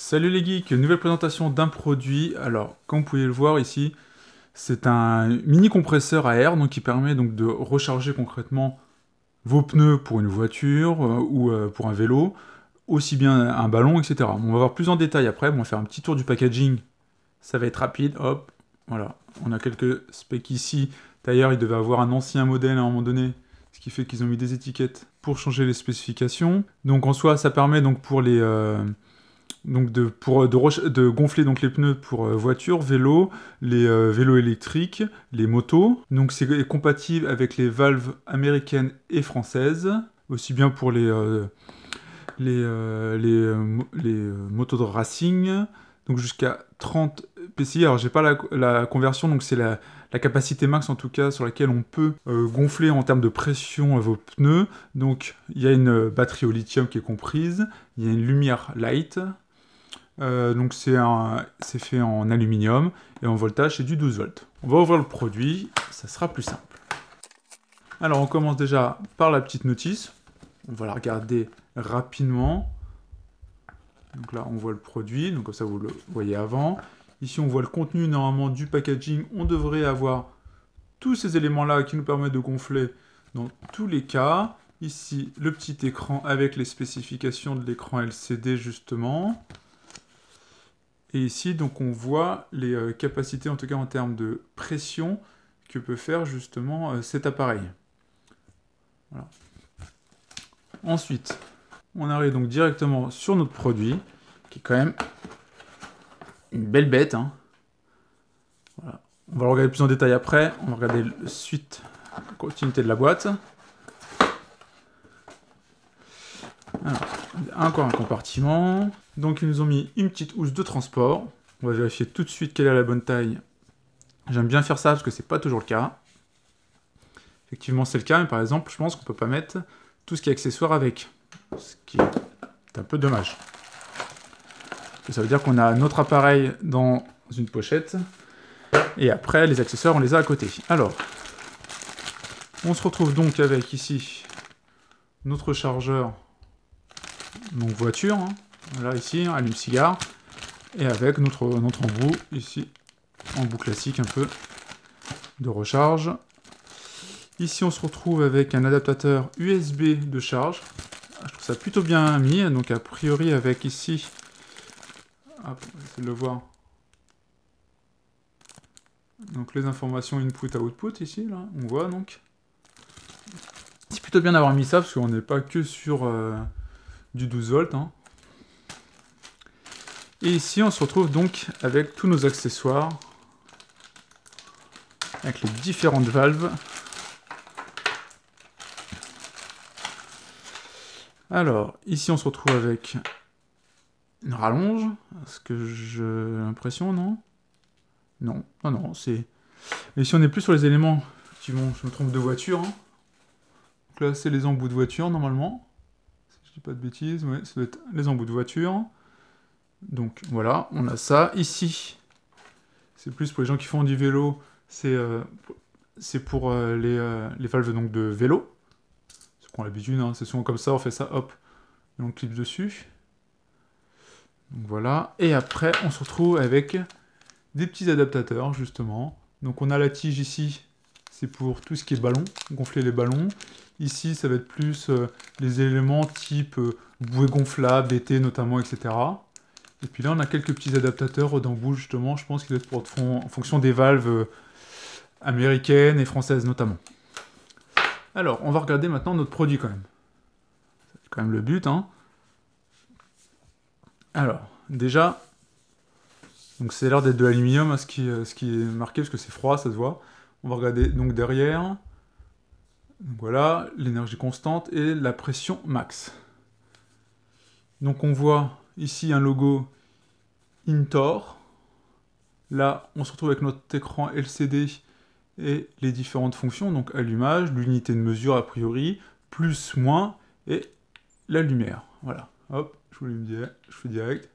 Salut les geeks, nouvelle présentation d'un produit. Alors, comme vous pouvez le voir ici, c'est un mini compresseur à air donc qui permet donc de recharger concrètement vos pneus pour une voiture ou pour un vélo, aussi bien un ballon, etc. Bon, on va voir plus en détail après. Bon, on va faire un petit tour du packaging. Ça va être rapide. Hop, voilà. On a quelques specs ici. D'ailleurs, il devait avoir un ancien modèle à un moment donné, ce qui fait qu'ils ont mis des étiquettes pour changer les spécifications. Donc en soi, ça permet donc pour les donc de gonfler donc les pneus pour voitures, vélos, les vélos électriques, les motos. Donc c'est compatible avec les valves américaines et françaises, aussi bien pour les motos de racing, donc jusqu'à 30 PSI. Alors j'ai pas la conversion, donc c'est la capacité max en tout cas sur laquelle on peut gonfler en termes de pression vos pneus. Donc il y a une batterie au lithium qui est comprise, il y a une lumière light. Donc c'est fait en aluminium et en voltage c'est du 12 volts. On va ouvrir le produit, ça sera plus simple. Alors on commence déjà par la petite notice. On va la regarder rapidement. Donc là on voit le produit, donc comme ça vous le voyez avant. Ici on voit le contenu normalement du packaging. On devrait avoir tous ces éléments là qui nous permettent de gonfler dans tous les cas. Ici le petit écran avec les spécifications de l'écran LCD justement. Et ici, donc, on voit les capacités, en tout cas en termes de pression, que peut faire justement cet appareil. Voilà. Ensuite, on arrive donc directement sur notre produit, qui est quand même une belle bête. Hein. Voilà. On va le regarder plus en détail après. On va regarder la suite, la continuité de la boîte. Alors, encore un compartiment. Donc ils nous ont mis une petite housse de transport. On va vérifier tout de suite quelle est la bonne taille. J'aime bien faire ça parce que c'est pas toujours le cas. Effectivement c'est le cas, mais par exemple je pense qu'on peut pas mettre tout ce qui est accessoire avec. Ce qui est un peu dommage. Ça veut dire qu'on a notre appareil dans une pochette. Et après les accessoires on les a à côté. Alors, on se retrouve donc avec ici notre chargeur. Donc voiture, hein. Là ici, allume-cigare, et avec notre embout ici, embout classique un peu de recharge. Ici on se retrouve avec un adaptateur USB de charge. Je trouve ça plutôt bien mis, donc a priori avec ici, hop, on va essayer de le voir. Donc les informations input-output ici, là, on voit donc. C'est plutôt bien d'avoir mis ça parce qu'on n'est pas que sur du 12 volts. Hein. Et ici, on se retrouve donc avec tous nos accessoires, avec les différentes valves. Alors, ici, on se retrouve avec une rallonge. Est-ce que j'ai l'impression, non? Non, non, non, c'est... Mais ici, on n'est plus sur les éléments, effectivement, je me trompe de voiture. Hein. Donc là, c'est les embouts de voiture, normalement. Si je dis pas de bêtises, ouais, ça doit être les embouts de voiture. Donc voilà, on a ça. Ici, c'est plus pour les gens qui font du vélo, c'est pour les valves donc, de vélo. C'est qu'on a l'habitude, hein, c'est souvent comme ça, on fait ça, hop, et on clip dessus. Donc voilà, et après on se retrouve avec des petits adaptateurs justement. Donc on a la tige ici, c'est pour tout ce qui est ballon, gonfler les ballons. Ici, ça va être plus les éléments type bouée gonflable, d'été notamment, etc. Et puis là, on a quelques petits adaptateurs d'embout, justement, je pense qu'ils doivent être en fonction des valves américaines et françaises, notamment. Alors, on va regarder maintenant notre produit, quand même. C'est quand même le but, hein. Alors, déjà, donc c'est l'air d'être de l'aluminium, hein, ce qui est marqué, parce que c'est froid, ça se voit. On va regarder, donc, derrière. Donc voilà, l'énergie constante et la pression max. Donc on voit ici un logo Intor. Là, on se retrouve avec notre écran LCD et les différentes fonctions, donc allumage, l'unité de mesure a priori, plus, moins, et la lumière. Voilà, hop, je fais direct.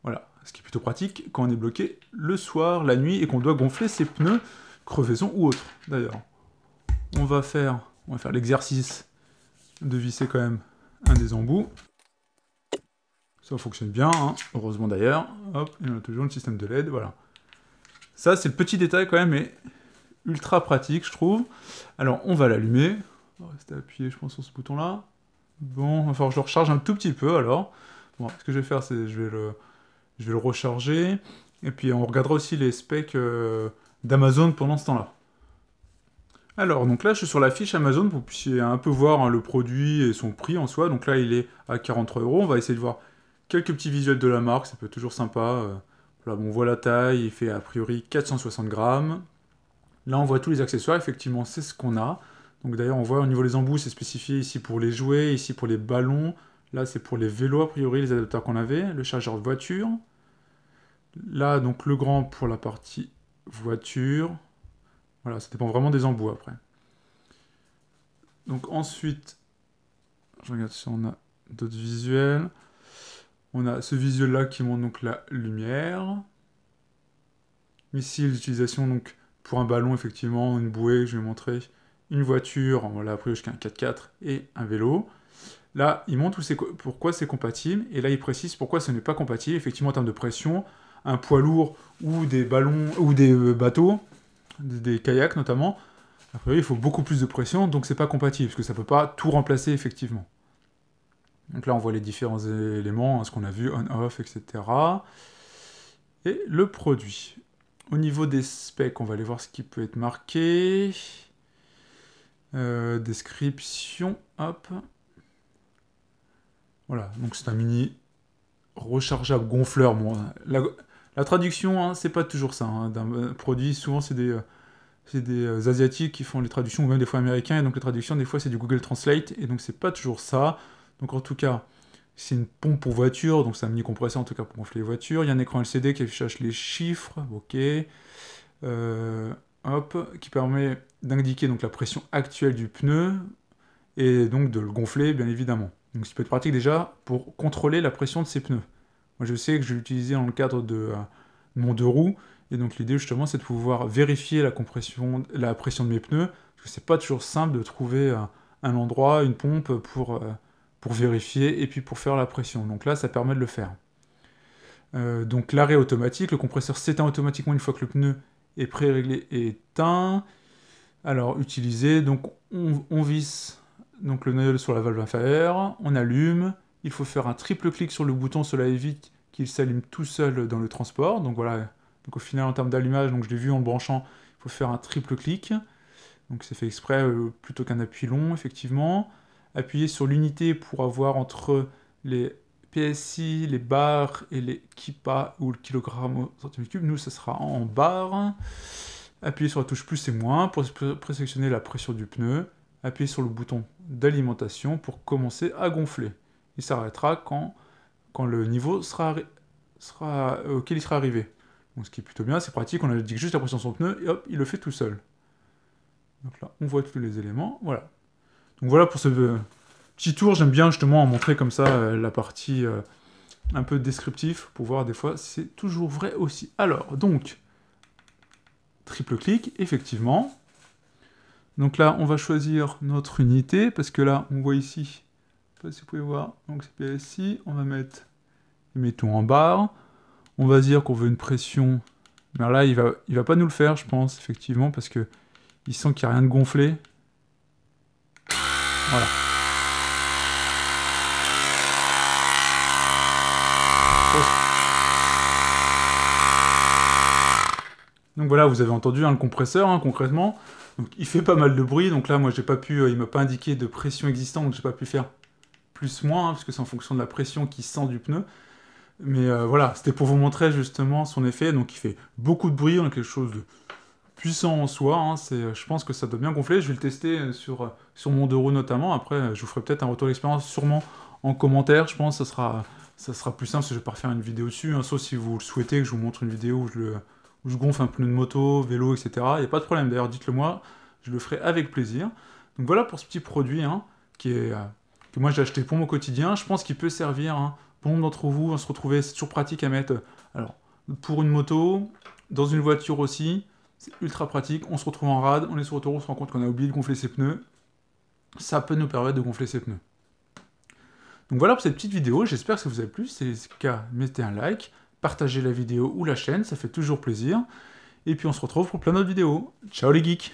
Voilà, ce qui est plutôt pratique quand on est bloqué le soir, la nuit, et qu'on doit gonfler ses pneus, crevaison ou autre, d'ailleurs. On va faire l'exercice de visser quand même un des embouts. Ça fonctionne bien, hein. Heureusement d'ailleurs. Hop, et on a toujours le système de LED, voilà. Ça, c'est le petit détail quand même, mais ultra pratique, je trouve. Alors, on va l'allumer. On va rester appuyé, je pense, sur ce bouton-là. Bon, il va falloir que je le recharge un tout petit peu, alors. Bon, ce que je vais faire, c'est je vais le recharger. Et puis, on regardera aussi les specs d'Amazon pendant ce temps-là. Alors, donc là, je suis sur la fiche Amazon pour que vous puissiez un peu voir hein, le produit et son prix en soi. Donc là, il est à 43 €. On va essayer de voir quelques petits visuels de la marque, ça peut être toujours sympa. Voilà, bon, on voit la taille, il fait a priori 460 grammes. Là, on voit tous les accessoires, effectivement, c'est ce qu'on a. Donc d'ailleurs, on voit au niveau des embouts, c'est spécifié ici pour les jouets, ici pour les ballons. Là, c'est pour les vélos, a priori, les adaptateurs qu'on avait. Le chargeur de voiture. Là, donc le grand pour la partie voiture. Voilà, ça dépend vraiment des embouts après. Donc ensuite, je regarde si on a d'autres visuels. On a ce visuel-là qui montre donc la lumière. Ici, l'utilisation donc pour un ballon, effectivement, une bouée, je vais montrer une voiture, voilà, après jusqu'à un 4x4 et un vélo. Là, il montre pourquoi c'est compatible, et là, il précise pourquoi ce n'est pas compatible. Effectivement, en termes de pression, un poids lourd ou des ballons ou des bateaux, des kayaks notamment, après, il faut beaucoup plus de pression, donc c'est pas compatible, parce que ça peut pas tout remplacer, effectivement. Donc là, on voit les différents éléments, hein, ce qu'on a vu, on-off, etc. Et le produit. Au niveau des specs, on va aller voir ce qui peut être marqué. Description, hop. Voilà, donc c'est un mini rechargeable gonfleur. Bon, la traduction, hein, c'est pas toujours ça. Hein, d'un produit, souvent c'est des Asiatiques qui font les traductions, ou même des fois américains, et donc les traductions, des fois c'est du Google Translate, et donc c'est pas toujours ça. Donc en tout cas, c'est une pompe pour voiture, donc c'est un mini compresseur en tout cas pour gonfler les voitures. Il y a un écran LCD qui affiche les chiffres, ok. Hop, qui permet d'indiquer donc la pression actuelle du pneu, et donc de le gonfler bien évidemment. Donc ça peut être pratique déjà pour contrôler la pression de ces pneus. Moi je sais que je vais l'utiliser dans le cadre de mon 2 roues, et donc l'idée justement c'est de pouvoir vérifier la pression de mes pneus, parce que c'est pas toujours simple de trouver un endroit, une pompe pour vérifier et puis pour faire la pression. Donc là ça permet de le faire. Donc l'arrêt automatique, le compresseur s'éteint automatiquement une fois que le pneu est pré-réglé et éteint. Alors utiliser, donc on visse donc le noyau sur la valve inférieure, on allume, il faut faire un triple clic sur le bouton, cela évite qu'il s'allume tout seul dans le transport. Donc voilà, donc au final en termes d'allumage, donc je l'ai vu en le branchant, il faut faire un triple clic. Donc c'est fait exprès plutôt qu'un appui long, effectivement. Appuyer sur l'unité pour avoir entre les PSI, les bars et les kippa ou le kilogramme au centimètre cube. Nous, ça sera en bar. Appuyer sur la touche plus et moins pour présélectionner la pression du pneu. Appuyer sur le bouton d'alimentation pour commencer à gonfler. Il s'arrêtera quand le niveau auquel il sera arrivé. Donc ce qui est plutôt bien, c'est pratique, on indique juste la pression de son pneu et hop, il le fait tout seul. Donc là, on voit tous les éléments, voilà. Donc voilà pour ce petit tour, j'aime bien justement en montrer comme ça la partie un peu descriptive, pour voir des fois si c'est toujours vrai aussi. Alors, donc, triple clic, effectivement. Donc là, on va choisir notre unité, parce que là, on voit ici, je sais pas si vous pouvez voir, donc c'est PSI, on va mettre, mettons en barre, on va dire qu'on veut une pression, mais là, il va pas nous le faire, je pense, effectivement, parce que il sent qu'il n'y a rien de gonflé. Voilà. Donc voilà, vous avez entendu le compresseur, hein, concrètement. Donc, il fait pas mal de bruit, donc là, moi, j'ai pas pu, il m'a pas indiqué de pression existante, donc j'ai pas pu faire plus-moins, hein, parce que c'est en fonction de la pression qui sent du pneu. Mais voilà, c'était pour vous montrer justement son effet. Donc il fait beaucoup de bruit, on a quelque chose de puissant en soi. Hein, je pense que ça doit bien gonfler. Je vais le tester sur mon 2 roues notamment. Après, je vous ferai peut-être un retour d'expérience sûrement en commentaire. Je pense que ça sera plus simple si je vais pas refaire une vidéo dessus. Hein, sauf si vous le souhaitez que je vous montre une vidéo où je gonfle un pneu de moto, vélo, etc. Il n'y a pas de problème. D'ailleurs, dites-le moi, je le ferai avec plaisir. Donc voilà pour ce petit produit hein, que moi j'ai acheté pour mon quotidien. Je pense qu'il peut servir... Hein, pour nombre d'entre vous, on se retrouvait, c'est toujours pratique à mettre, alors, pour une moto, dans une voiture aussi, c'est ultra pratique, on se retrouve en rade, on est sur autoroute, on se rend compte qu'on a oublié de gonfler ses pneus, ça peut nous permettre de gonfler ses pneus. Donc voilà pour cette petite vidéo, j'espère que ça vous a plu. Si c'est le cas, mettez un like, partagez la vidéo ou la chaîne, ça fait toujours plaisir. Et puis on se retrouve pour plein d'autres vidéos. Ciao les geeks!